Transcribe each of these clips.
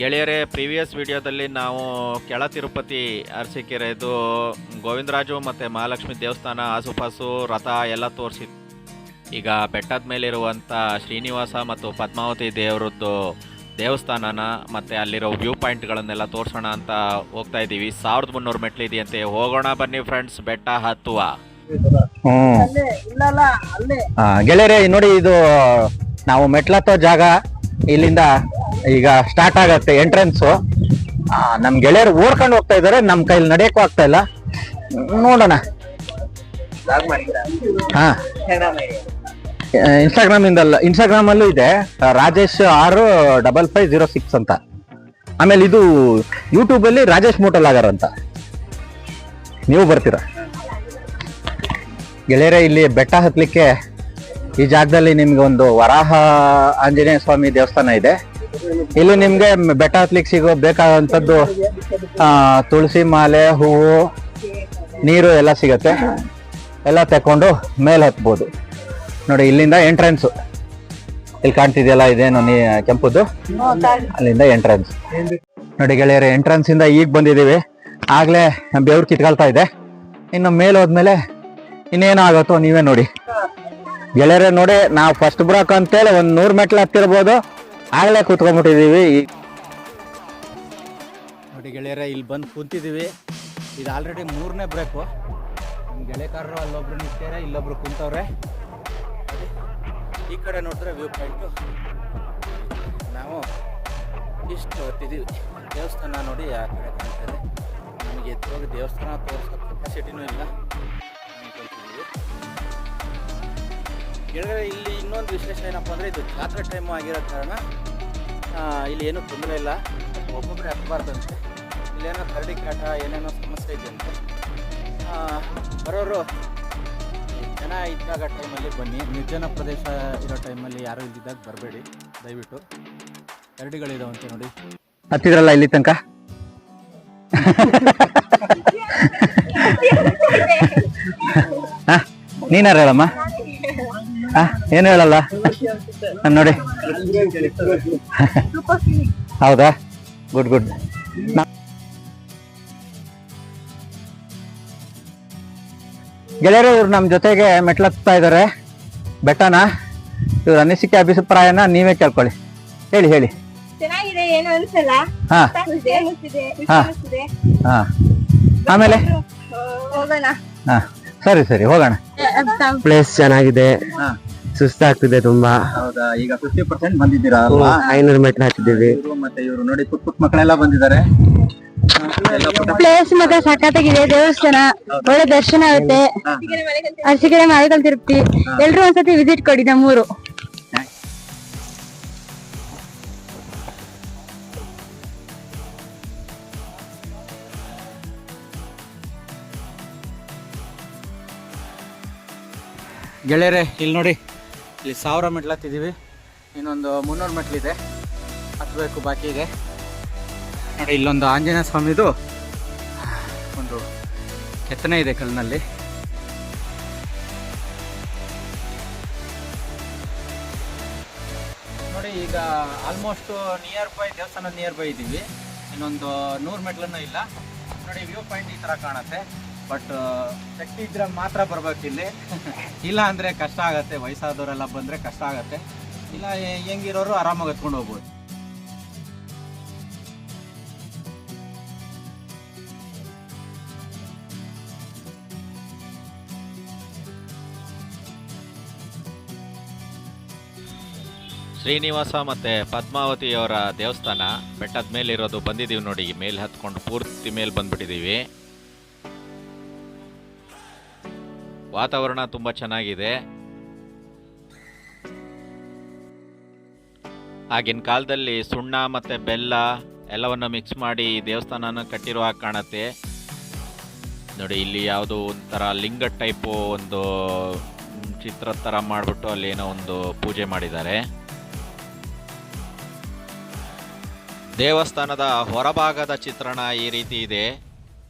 ಗೆಳೆಯರೇ, ಪ್ರೀವಿಯಸ್ ವಿಡಿಯೋದಲ್ಲಿ ನಾವು ಕೆಳ ತಿರುಪತಿ ಅರಸೀಕೆರೆದು ಗೋವಿಂದರಾಜು ಮತ್ತು ಮಹಾಲಕ್ಷ್ಮಿ ದೇವಸ್ಥಾನ ಆಸುಪಾಸು ರಥ ಎಲ್ಲ ತೋರಿಸಿದ್ವಿ. ಈಗ ಬೆಟ್ಟದ ಮೇಲಿರುವಂಥ ಶ್ರೀನಿವಾಸ ಮತ್ತು ಪದ್ಮಾವತಿ ದೇವರದ್ದು ದೇವಸ್ಥಾನನ ಮತ್ತು ಅಲ್ಲಿರೋ ವ್ಯೂ ಪಾಯಿಂಟ್ಗಳನ್ನೆಲ್ಲ ತೋರಿಸೋಣ ಅಂತ ಹೋಗ್ತಾ ಇದ್ದೀವಿ. 1300 ಮೆಟ್ಲು ಇದೆಯಂತೆ. ಹೋಗೋಣ ಬನ್ನಿ ಫ್ರೆಂಡ್ಸ್, ಬೆಟ್ಟ ಹತ್ತುವ. ಗೆಳೆಯರೇ ನೋಡಿ, ಇದು ನಾವು ಮೆಟ್ಲತ್ತೋ ಜಾಗ. ಇಲ್ಲಿಂದ ಈಗ ಸ್ಟಾರ್ಟ್ ಆಗತ್ತೆ ಎಂಟ್ರೆನ್ಸು. ನಮ್ ಗೆಳೆಯರು ಓಡ್ಕೊಂಡು ಹೋಗ್ತಾ ಇದಾರೆ, ನಮ್ ಕೈಲಿ ನಡೆಯಕ್ಕೂ ಆಗ್ತಾ ಇಲ್ಲ. ನೋಡೋಣ. ಹಾ, ಇನ್ಸ್ಟಾಗ್ರಾಮ್ ಅಲ್ಲೂ ಇದೆ, ರಾಜೇಶ್ 65506 ಅಂತ. ಆಮೇಲೆ ಇದು ಯೂಟ್ಯೂಬ್ ಅಲ್ಲಿ ರಾಜೇಶ್ ಮೋಟಲಾಗರ್ ಅಂತ. ನೀವು ಬರ್ತೀರಾ ಗೆಳೆಯರೇ? ಇಲ್ಲಿ ಬೆಟ್ಟ ಹತ್ಲಿಕ್ಕೆ ಈ ಜಾಗದಲ್ಲಿ ನಿಮ್ಗೆ ಒಂದು ವರಾಹ ಆಂಜನೇಯ ಸ್ವಾಮಿ ದೇವಸ್ಥಾನ ಇದೆ. ಇಲ್ಲಿ ನಿಮ್ಗೆ ಬೆಟ್ಟ ಹತ್ಲಿಕ್ಕೆ ಸಿಗೋ ಬೇಕಾದಂಥದ್ದು ತುಳಸಿ ಮಾಲೆ, ಹೂವು, ನೀರು ಎಲ್ಲ ಸಿಗತ್ತೆ. ಎಲ್ಲ ತಕೊಂಡು ಮೇಲೆ ಹತ್ಬೋದು. ನೋಡಿ, ಇಲ್ಲಿಂದ ಎಂಟ್ರೆನ್ಸ್ ಇಲ್ಲಿ ಕಾಣ್ತಿದೆಯಲ್ಲ, ಇದೇನು ಕೆಂಪುದು, ಅಲ್ಲಿಂದ ಎಂಟ್ರೆನ್ಸ್. ನೋಡಿ ಗೆಳೆಯರೆ, ಎಂಟ್ರೆನ್ಸ್ ಇಂದ ಈಗ ಬಂದಿದ್ದೀವಿ. ಆಗ್ಲೇ ಬೆವ್ರು ಕಿತ್ಕೊಳ್ತಾ ಇದೆ. ಇನ್ನು ಮೇಲೆ ಹೋದ್ಮೇಲೆ ಇನ್ನೇನು ಆಗುತ್ತೋ ನೀವೇ ನೋಡಿ ಗೆಳೆಯರೆ. ನೋಡಿ, ನಾವು ಫಸ್ಟ್ ಬ್ರಾಕ್ ಅಂತೇಳಿ 100 ಮೆಟ್ಲು ಹತ್ತಿರ್ಬೋದು, ಆಗ್ಲೇ ಕೂತ್ಕೊಂಡ್ಬಿಟ್ಟಿದೀವಿ. ನೋಡಿ ಗೆಳೆಯರೆ, ಇಲ್ಲಿ ಬಂದು ಕೂತಿದ್ದೀವಿ. ಇದು ಆಲ್ರೆಡಿ 3ನೇ ಬ್ರೇಕು. ನಮ್ಮ ಗೆಳೆಯಕಾರರು ಅಲ್ಲೊಬ್ರು ನಿಂತಾರೆ, ಇಲ್ಲೊಬ್ರು ಕುಂತವ್ರೆ. ಈ ಕಡೆ ನೋಡಿದ್ರೆ ವ್ಯೂ ಪಾಯಿಂಟು. ನಾವು ಇಷ್ಟು ಹೊತ್ತಿದ್ದೀವಿ. ದೇವಸ್ಥಾನ ನೋಡಿ ಆ ಕಡೆ ಕಾಣ್ತದೆ. ನಮಗೆ ಎತ್ತೋಗಿ ದೇವಸ್ಥಾನ ತೋರಿಸೋ ಕೆಪಾಸಿಟಿನೂ ಇಲ್ಲ. ಗೆಳೆಯರೆ, ಇಲ್ಲಿ ಇನ್ನೊಂದು ವಿಶೇಷ ಏನಪ್ಪ ಅಂದರೆ, ಇದು ಜಾತ್ರೆ ಟೈಮು ಆಗಿರೋ ಕಾರಣ ಇಲ್ಲಿ ಏನೂ ತೊಂದರೆ ಇಲ್ಲ. ಒಬ್ಬೊಬ್ಬರೇ ಹತ್ತಬಾರ್ದಂತೆ. ಇಲ್ಲೇನೋ ಕರಡಿ ಕಾಟ ಏನೇನೋ ಸಮಸ್ಯೆ ಇದೆಯಂತೆ. ಬರೋರು ಜನ ಇದ್ದಾಗ ಟೈಮಲ್ಲಿ ಬನ್ನಿ. ನಿರ್ಜನ ಪ್ರದೇಶ ಇರೋ ಟೈಮಲ್ಲಿ ಯಾರು ಇದ್ದಿದ್ದಾಗ ಬರಬೇಡಿ ದಯವಿಟ್ಟು. ಕರಡಿಗಳಿದಾವಂತೆ ನೋಡಿ. ಹತ್ತಿದ್ರಲ್ಲ ಇಲ್ಲಿ ತನಕ. ನೀನಾರು ಹೇಳಮ್ಮ. ಏನು ಹೇಳಲ್ಲ ನೋಡಿ. ಹೌದಾ, ಗುಡ್ ಗುಡ್. ಗೆಳೆಯರು, ಇವ್ರು ನಮ್ಮ ಜೊತೆಗೆ ಮೆಟ್ಲತ್ತಾ ಇದ್ದಾರೆ ಬೆಟ್ಟನ. ಇವ್ರ ಅನಿಸಿಕೆ ಅಭಿಪ್ರಾಯನ ನೀವೇ ಕೇಳ್ಕೊಳ್ಳಿ. ಹೇಳಿ ಹೇಳಿ. ಚೆನ್ನಾಗಿದೆ, ಏನು ಅನ್ಸಲ್ಲ. ಹಾ ಹಾ, ಆಮೇಲೆ ಹೋಗೋಣ. ಹಾ, ಸರಿ ಸರಿ, ಹೋಗೋಣ. ಪ್ಲೇಸ್ ಚೆನ್ನಾಗಿದೆ, ಸುಸ್ತಾಗ್ತಿದೆ ತುಂಬಾ. ಹೌದಾ, ಈಗ 50% ಬಂದಿದ್ದೀರಾ? 500 ಮೆಟ್ಲು ಹತ್ತಿದ್ದೀವಿ. ಮತ್ತೆ ಇವರು ನೋಡಿ, ಪುಟ್ ಮಕ್ಕಳೆಲ್ಲ ಬಂದಿದ್ದಾರೆ. ಪ್ಲೇಸ್ ಮಾತ್ರ ಸಖತ್ತಾಗಿದೆ. ದೇವಸ್ಥಾನ ಒಳ್ಳೆ ದರ್ಶನ ಆಗುತ್ತೆ. ಅರಸೀಕೆರೆ ಮಾರಿಕಲ್ ತಿರುಪತಿ ಎಲ್ರು ಒಂದ್ಸತಿ ವಿಸಿಟ್ ಕೊಡಿ ನಮ್ಮೂರು. ಗೆಳೆಯರೆ, ಇಲ್ಲಿ ನೋಡಿ, ಇಲ್ಲಿ 1000 ಮೆಟ್ಲು ಹತ್ತಿದ್ದೀವಿ. ಇನ್ನೊಂದು 300 ಮೆಟ್ಲಿದೆ, ಹತ್ತಬೇಕು, ಬಾಕಿ ಇದೆ. ನೋಡಿ, ಇಲ್ಲೊಂದು ಆಂಜನೇಯ ಸ್ವಾಮಿದು ಒಂದು ಕೆತ್ತನೆ ಇದೆ ಕಲ್ಲಿನಲ್ಲಿ. ನೋಡಿ, ಈಗ ಆಲ್ಮೋಸ್ಟ್ ದೇವಸ್ಥಾನ ನಿಯರ್ ಬೈ ಇದ್ದೀವಿ. ಇನ್ನೊಂದು 100 ಮೆಟ್ಲನ್ನು ಇಲ್ಲ. ನೋಡಿ, ವ್ಯೂ ಪಾಯಿಂಟ್ ಈ ಥರ ಕಾಣುತ್ತೆ. ಬಟ್ ಶಕ್ತಿ ಇದ್ರೆ ಮಾತ್ರ ಬರ್ಬೇಕು ಇಲ್ಲಿ. ಇಲ್ಲ ಅಂದರೆ ಕಷ್ಟ ಆಗುತ್ತೆ. ವಯಸ್ಸಾದವರೆಲ್ಲ ಬಂದರೆ ಕಷ್ಟ ಆಗುತ್ತೆ. ಇಲ್ಲ, ಹೆಂಗಿರೋರು ಆರಾಮಾಗಿ ಹತ್ಕೊಂಡು ಹೋಗ್ಬೋದು. ಶ್ರೀನಿವಾಸ ಮತ್ತು ಪದ್ಮಾವತಿಯವರ ದೇವಸ್ಥಾನ ಬೆಟ್ಟದ ಮೇಲಿರೋದು. ಬಂದಿದ್ದೀವಿ ನೋಡಿ, ಮೇಲೆ ಹತ್ಕೊಂಡು ಪೂರ್ತಿ ಮೇಲೆ ಬಂದ್ಬಿಟ್ಟಿದ್ದೀವಿ. ವಾತಾವರಣ ತುಂಬ ಚೆನ್ನಾಗಿದೆ. ಆಗಿನ ಕಾಲದಲ್ಲಿ ಸುಣ್ಣ ಮತ್ತು ಬೆಲ್ಲ ಎಲ್ಲವನ್ನು ಮಿಕ್ಸ್ ಮಾಡಿ ದೇವಸ್ಥಾನನ ಕಟ್ಟಿರೋ ಹಾಗೆ ಕಾಣುತ್ತೆ ನೋಡಿ. ಇಲ್ಲಿ ಯಾವುದೋ ಒಂಥರ ಲಿಂಗ ಟೈಪು ಒಂದು ಚಿತ್ರದ ಥರ ಮಾಡಿಬಿಟ್ಟು ಅಲ್ಲಿ ಏನೋ ಒಂದು ಪೂಜೆ ಮಾಡಿದ್ದಾರೆ. ದೇವಸ್ಥಾನದ ಹೊರಭಾಗದ ಚಿತ್ರಣ ಈ ರೀತಿ ಇದೆ.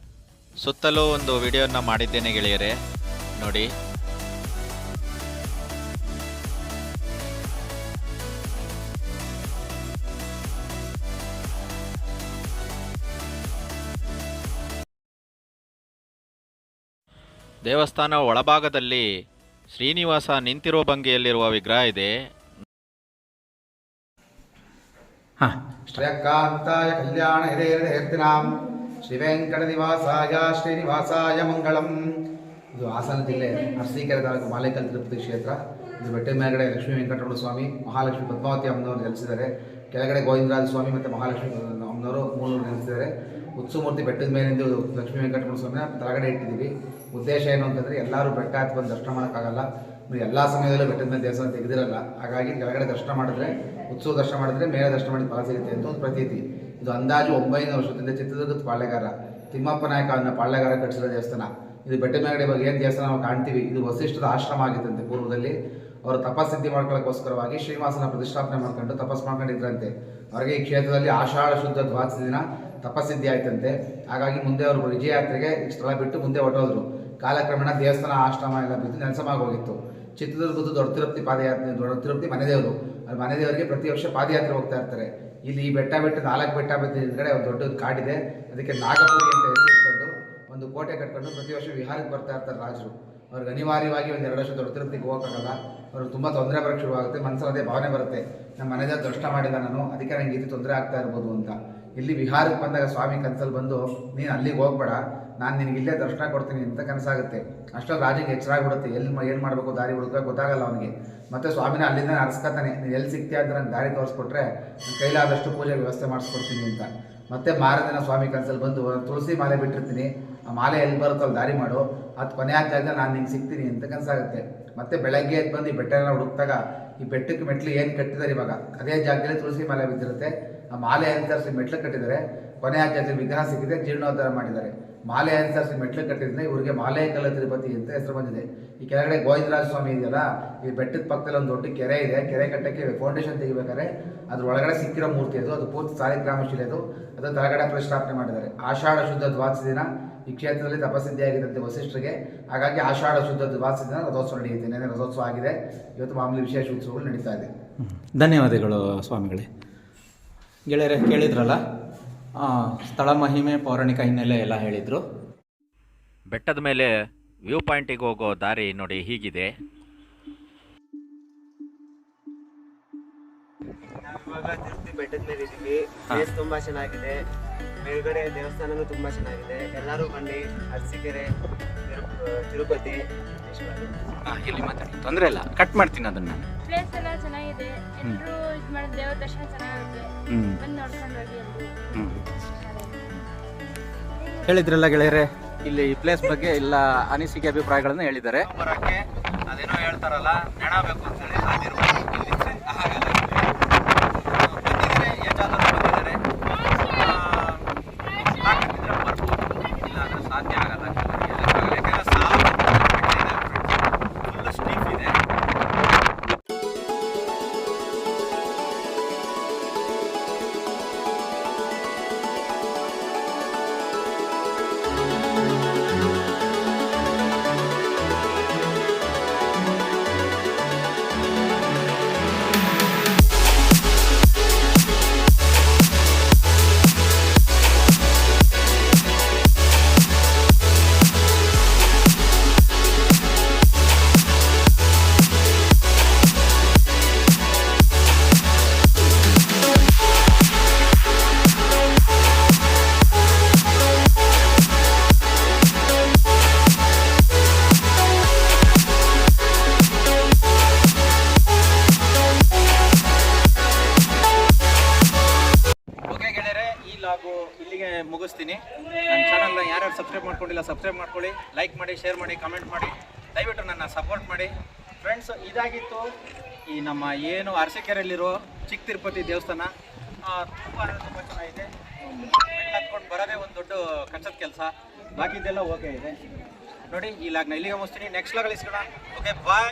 ಸುತ್ತಲೂ ಒಂದು ವಿಡಿಯೋನ ಮಾಡಿದ್ದೇನೆ ಗೆಳೆಯರೆ, ನೋಡಿ. ದೇವಸ್ಥಾನ ಒಳಭಾಗದಲ್ಲಿ ಶ್ರೀನಿವಾಸ ನಿಂತಿರುವ ಭಂಗಿಯಲ್ಲಿರುವ ವಿಗ್ರಹ ಇದೆ. ಶ್ರೇಯಕಾಂತಾಯ ಕಲ್ಯಾಣ ಹಿರೇರ್ತಿನಾಂ ಶ್ರೀ ವೆಂಕಟ ನಿವಾಸಾಯ ಶ್ರೀನಿವಾಸಾಯ ಮಂಗಳಂ. ಇದು ಹಾಸನ ಜಿಲ್ಲೆ ಅರಸೀಕೆರೆ ತಾಲೂಕು ಮಾಲೇಕಲ್ ತಿರುಪತಿ ಕ್ಷೇತ್ರ. ಇದು ಬೆಟ್ಟದ ಮೇಲ್ಗಡೆ ಲಕ್ಷ್ಮೀ ವೆಂಕಟರಮಣ ಸ್ವಾಮಿ, ಮಹಾಲಕ್ಷ್ಮಿ ಪದ್ಮಾವತಿ ಅಮ್ಮನವರು ನೆಲೆಸಿದ್ದಾರೆ. ಕೆಳಗಡೆ ಗೋವಿಂದರಾಜ ಸ್ವಾಮಿ ಮತ್ತು ಮಹಾಲಕ್ಷ್ಮಿ ಅಮ್ಮನವರು ಮೂಲರು ನೆಲೆಸಿದ್ದಾರೆ. ಉತ್ಸವಮೂರ್ತಿ ಬೆಟ್ಟದ ಮೇಲಿಂದ ಲಕ್ಷ್ಮೀ ವೆಂಕಟರಮಣ ಸ್ವಾಮಿನ ಕೆಳಗಡೆ ಇಟ್ಟಿದ್ದೀವಿ. ಉದ್ದೇಶ ಏನು ಅಂತಂದರೆ ಎಲ್ಲರೂ ಬೆಟ್ಟ ಹತ್ತಿ ಬಂದು ದರ್ಶನ ಮಾಡೋಕ್ಕಾಗಲ್ಲ. ಎಲ್ಲ ಸಮಯದಲ್ಲೂ ಬೆಟ್ಟದ ಮೇಲೆ ದೇವಸ್ಥಾನ ತೆಗೆದಿರಲ್ಲ. ಹಾಗಾಗಿ ಕೆಳಗಡೆ ದರ್ಶನ ಮಾಡಿದ್ರೆ, ಉತ್ಸವ ದರ್ಶನ ಮಾಡಿದ್ರೆ ಮೇಲೆ ದರ್ಶನ ಮಾಡಿ ಫಲ ಸಿಗುತ್ತೆ ಅಂತ ಒಂದು ಪ್ರತೀತಿ. ಇದು ಅಂದಾಜು 900 ವರ್ಷದಿಂದ ಚಿತ್ರದುರ್ಗದ ಪಾಳ್ಯಗಾರ ತಿಮ್ಮಪ್ಪ ನಾಯಕ ಅನ್ನೋ ಪಾಳ್ಯಗಾರ ಕಟ್ಟಿಸಿರೋ ದೇವಸ್ಥಾನ. ಇದು ಬೆಟ್ಟ ಮೇಲ್ಗಡೆ ಇವಾಗ ಏನು ದೇವಸ್ಥಾನ ನಾವು ಕಾಣ್ತೀವಿ, ಇದು ವಸಿಷ್ಠದ ಆಶ್ರಮ ಆಗಿತ್ತಂತೆ. ಪೂರ್ವದಲ್ಲಿ ಅವರು ತಪಸ್ಸಿದ್ಧಿ ಮಾಡ್ಕೊಳ್ಳೋಕ್ಕೋಸ್ಕರವಾಗಿ ಶ್ರೀನಿವಾಸನ ಪ್ರತಿಷ್ಠಾಪನೆ ಮಾಡ್ಕೊಂಡು ತಪಸ್ ಮಾಡ್ಕೊಂಡಿದ್ರಂತೆ. ಅವರಿಗೆ ಈ ಕ್ಷೇತ್ರದಲ್ಲಿ ಆಷಾಢ ಶುದ್ಧ ದ್ವಾದಶಿ ದಿನ ತಪಸ್ಸಿದ್ಧಿ ಆಯ್ತಂತೆ. ಹಾಗಾಗಿ ಮುಂದೆ ಅವರು ವಿಜಯಯಾತ್ರೆಗೆ ಸ್ಥಳ ಬಿಟ್ಟು ಮುಂದೆ ಹೊರಟೋದ್ರು. ಕಾಲಕ್ರಮೇಣ ದೇವಸ್ಥಾನ ಆಶ್ರಮ ಎಲ್ಲ ಬಿದ್ದು ನೆಲಸಮಾಗಿ ಹೋಗಿತ್ತು. ಚಿತ್ರದುರ್ಗದ ದೊಡ್ಡ ತಿರುಪತಿ ಪಾದಯಾತ್ರೆ, ದೊಡ್ಡ ತಿರುಪತಿ ಮನೆದೇವರು, ಅಲ್ಲಿ ಮನೆದೇವರಿಗೆ ಪ್ರತಿ ವರ್ಷ ಪಾದಯಾತ್ರೆ ಹೋಗ್ತಾ ಇರ್ತಾರೆ. ಇಲ್ಲಿ ಈ ಬೆಟ್ಟ 4 ಬೆಟ್ಟ ಹಿಂದ್ಗಡೆ ಒಂದು ದೊಡ್ಡದು ಕಾಡಿದೆ. ಅದಕ್ಕೆ ನಾಗಪುರಿ ಅಂತ ಹೆಸರಿಟ್ಕೊಂಡು ಒಂದು ಕೋಟೆ ಕಟ್ಕೊಂಡು ಪ್ರತಿ ವರ್ಷ ವಿಹಾರಕ್ಕೆ ಬರ್ತಾ ಇರ್ತಾರೆ ರಾಜರು. ಅವ್ರಿಗೆ ಅನಿವಾರ್ಯವಾಗಿ ಒಂದು 2 ವರ್ಷ ದೊಡ್ಡ ತಿರುಪತಿಗೆ ಹೋಗೋಕ್ಕಾಗಲ್ಲ. ಅವ್ರಿಗೆ ತುಂಬ ತೊಂದರೆ ಬರೋಕ್ಕೆ ಶುರುವಾಗುತ್ತೆ. ಮನಸ್ಸಲ್ಲಿ ಅದೇ ಭಾವನೆ ಬರುತ್ತೆ, ನಮ್ಮ ಮನೆದೇವ್ರು ದರ್ಶನ ಮಾಡಿಲ್ಲ ನಾನು, ಅದಕ್ಕೆ ನಂಗೆ ಇದು ತೊಂದರೆ ಆಗ್ತಾ ಇರ್ಬೋದು ಅಂತ. ಇಲ್ಲಿ ವಿಹಾರಕ್ಕೆ ಬಂದಾಗ ಸ್ವಾಮಿ ಕನಸಲ್ಲಿ ಬಂದು, ನೀನು ಅಲ್ಲಿಗೆ ಹೋಗ್ಬೇಡ, ನಾನು ನಿನಗೆ ಇಲ್ಲೇ ದರ್ಶನ ಕೊಡ್ತೀನಿ ಅಂತ ಕನಸಾಗುತ್ತೆ. ಅಷ್ಟೊಂದು ರಾಜಿಗೆ ಎಚ್ಚರಾಗ್ಬಿಡುತ್ತೆ. ಏನು ಮಾಡಬೇಕು ದಾರಿ ಹುಡುಕೋಕೆ ಗೊತ್ತಾಗಲ್ಲ ಅವನಿಗೆ. ಮತ್ತು ಸ್ವಾಮಿನ ಅಲ್ಲಿಂದ ಅರ್ಸ್ಕೊತಾನೆ, ನೀನು ಎಲ್ಲಿ ಸಿಗ್ತೀಯ ಅಂತ ನಂಗೆ ದಾರಿ ತೋರಿಸ್ಕೊಟ್ರೆ ನನ್ನ ಕೈಲಾದಷ್ಟು ಪೂಜೆ ವ್ಯವಸ್ಥೆ ಮಾಡಿಸ್ಕೊಡ್ತೀನಿ ಅಂತ. ಮತ್ತೆ ಮಾರದಿನ ಸ್ವಾಮಿ ಕನಸಲ್ಲಿ ಬಂದು, ತುಳಸಿ ಮಾಲೆ ಬಿಟ್ಟಿರ್ತೀನಿ, ಆ ಮಾಲೆ ಎಲ್ಲಿ ಬರುತ್ತೋ ಅಲ್ಲಿ ದಾರಿ ಮಾಡು, ಅದು ಕೊನೆ ಜಾಗದಲ್ಲಿ ನಾನು ನಿಂಗೆ ಸಿಗ್ತೀನಿ ಅಂತ ಕನಸಾಗುತ್ತೆ. ಮತ್ತೆ ಬೆಳಗ್ಗೆ ಎದ್ದು ಬಂದು ಈ ಬೆಟ್ಟನ ಹುಡುಕ್ತಾಗ ಈ ಬೆಟ್ಟಕ್ಕೆ ಮೆಟ್ಲು ಏನು ಕಟ್ಟಿದ್ದಾರೆ ಇವಾಗ ಅದೇ ಜಾಗದಲ್ಲಿ ತುಳಸಿ ಮಾಲೆ ಬಿದ್ದಿರುತ್ತೆ. ಆ ಮಾಲೆ ಅನುಸರಿಸಿ ಮೆಟ್ಲು ಕಟ್ಟಿದ್ದಾರೆ. ಕೊನೆ ಜಾಗದಲ್ಲಿ ವಿಗ್ರಹ ಸಿಕ್ಕಿದೆ, ಜೀರ್ಣೋದ್ಧಾರ ಮಾಡಿದ್ದಾರೆ. ಮಾಲೆ ಅನುಸರಿಸಿ ಮೆಟ್ಲು ಕಟ್ಟಿದ್ರೆ ಇವರಿಗೆ ಮಾಲೇಕಲ್ಲ ತಿರುಪತಿ ಅಂತ ಹೆಸರು ಬಂದಿದೆ. ಈ ಕೆಳಗಡೆ ಗೋವಿಂದರಾಜ ಸ್ವಾಮಿ ಇದೆಯಲ್ಲ, ಈ ಬೆಟ್ಟದ ಪಕ್ಕದಲ್ಲಿ ಒಂದು ದೊಡ್ಡ ಕೆರೆ ಇದೆ. ಕೆರೆ ಕಟ್ಟಕ್ಕೆ ಫೌಂಡೇಶನ್ ತೆಗಿಬೇಕಾದ್ರೆ ಅದ್ರ ಒಳಗಡೆ ಸಿಕ್ಕಿರೋ ಮೂರ್ತಿ ಅದು ಪೂರ್ತಿ ಸಾಲಿಗ್ರಾಮ ಶಿಲೆ ಅದು. ಅದರ ತಳಗಡೆ ಪ್ರತಿಷ್ಠಾಪನೆ ಮಾಡಿದ್ದಾರೆ. ಆಷಾಢ ಶುದ್ಧ ದ್ವಾದಶಿ ದಿನ ಈ ಕ್ಷೇತ್ರದಲ್ಲಿ ತಪಸ್ಸಿದ್ಧಿ ಆಗಿದ್ದಂತೆ ವಸಿಷ್ಠರಿಗೆ. ಹಾಗಾಗಿ ಆಷಾಢ ಶುದ್ಧ ದ್ವಾದಶಿ ದಿನ ರಥೋತ್ಸವ ನಡೆಯುತ್ತೆ. ನೆನೆ ರಥೋತ್ಸವ ಆಗಿದೆ. ಇವತ್ತು ಮಾಮೂಲಿ ವಿಶೇಷ ಉತ್ಸವಗಳು ನಡೀತಾ ಇದೆ. ಧನ್ಯವಾದಗಳು ಸ್ವಾಮಿಗಳೇ. ಗೆಳೆಯರೆ, ಕೇಳಿದ್ರಲ್ಲ, ಸ್ಥಳ ಮಹಿಮೆ, ಪೌರಾಣಿಕ ಹಿನ್ನೆಲೆ ಎಲ್ಲ ಹೇಳಿದರು. ಬೆಟ್ಟದ ಮೇಲೆ ವ್ಯೂ ಪಾಯಿಂಟಿಗೆ ಹೋಗೋ ದಾರಿ ನೋಡಿ ಹೀಗಿದೆ. ನಾವಿವಾಗ ತಿರುಪತಿ ಬೆಟ್ಟದ ಮೇಲೆ ಇದ್ದೀವಿ. ಪ್ಲೇಸ್ ತುಂಬಾ ಚೆನ್ನಾಗಿದೆ. ಮೇಲ್ಗಡೆ ದೇವಸ್ಥಾನನೂ ತುಂಬಾ ಚೆನ್ನಾಗಿದೆ. ಎಲ್ಲರೂ ಬನ್ನಿ. ಅರಸೀಕೆರೆ, ತಿರುಪತಿ. ಇಲ್ಲಿ ಮಾತಾಡಿ, ತೊಂದರೆ ಇಲ್ಲ, ಕಟ್ ಮಾಡ್ತೀನಿ ಅದನ್ನ. ಪ್ಲೇಸ್ ಎಲ್ಲ ಚೆನ್ನಾಗಿದೆ. ಎಲ್ಲರೂ ಇದು ಮಾಡಿ ದೇವರ ದರ್ಶನ ಚೆನ್ನಾಗುತ್ತೆ. ಬಂದು ನೋಡ್ಕೊಂಡು ಹೋಗಿ ಎಲ್ಲರೂ. ಹೇಳಿದ್ರಲ್ಲ ಗೆಳೆಯರೆ, ಇಲ್ಲಿ ಈ ಪ್ಲೇಸ್ ಬಗ್ಗೆ ಎಲ್ಲ ಅನಿಸಿಕೆ ಅಭಿಪ್ರಾಯಗಳನ್ನು ಹೇಳಿದ್ದಾರೆ. ಅದೇನೋ ಹೇಳ್ತಾರಲ್ಲ, ನೆಣ ಬೇಕು ಅಂತೇಳಿ ಸಾಧ್ಯ ಆಗಲ್ಲ. ಫುಲ್ ಸ್ಟೀಪ್ ಇದೆ. ಇಲ್ಲಿಗೆ ಮುಗಿಸ್ತೀನಿ. ನನ್ನ ಚಾನಲ್ನ ಯಾರ್ಯಾರು ಸಬ್ಸ್ಕ್ರೈಬ್ ಮಾಡ್ಕೊಂಡಿಲ್ಲ ಸಬ್ಸ್ಕ್ರೈಬ್ ಮಾಡ್ಕೊಳ್ಳಿ, ಲೈಕ್ ಮಾಡಿ, ಶೇರ್ ಮಾಡಿ, ಕಮೆಂಟ್ ಮಾಡಿ, ದಯವಿಟ್ಟು ನನ್ನ ಸಪೋರ್ಟ್ ಮಾಡಿ ಫ್ರೆಂಡ್ಸ್. ಇದಾಗಿತ್ತು ಈ ನಮ್ಮ ಏನು ಅರಸೀಕೆರೆಯಲ್ಲಿರೋ ಚಿಕ್ಕ ತಿರುಪತಿ ದೇವಸ್ಥಾನ. ತುಂಬ ಚೆನ್ನಾಗಿದೆ. ಹತ್ಕೊಂಡು ಬರೋದೇ ಒಂದು ದೊಡ್ಡ ಕಷ್ಟದ ಕೆಲಸ. ಬಾಕಿದ್ದೆಲ್ಲ ಓಕೆ ಇದೆ ನೋಡಿ. ಈ ಲಾಗ್ನ ಇಲ್ಲಿಗೆ ಮುಗಿಸ್ತೀನಿ. ನೆಕ್ಸ್ಟ್ ಲಾಗಲ್ಲಿ ಸಿಗೋಣ. ಓಕೆ, ಬಾಯ್.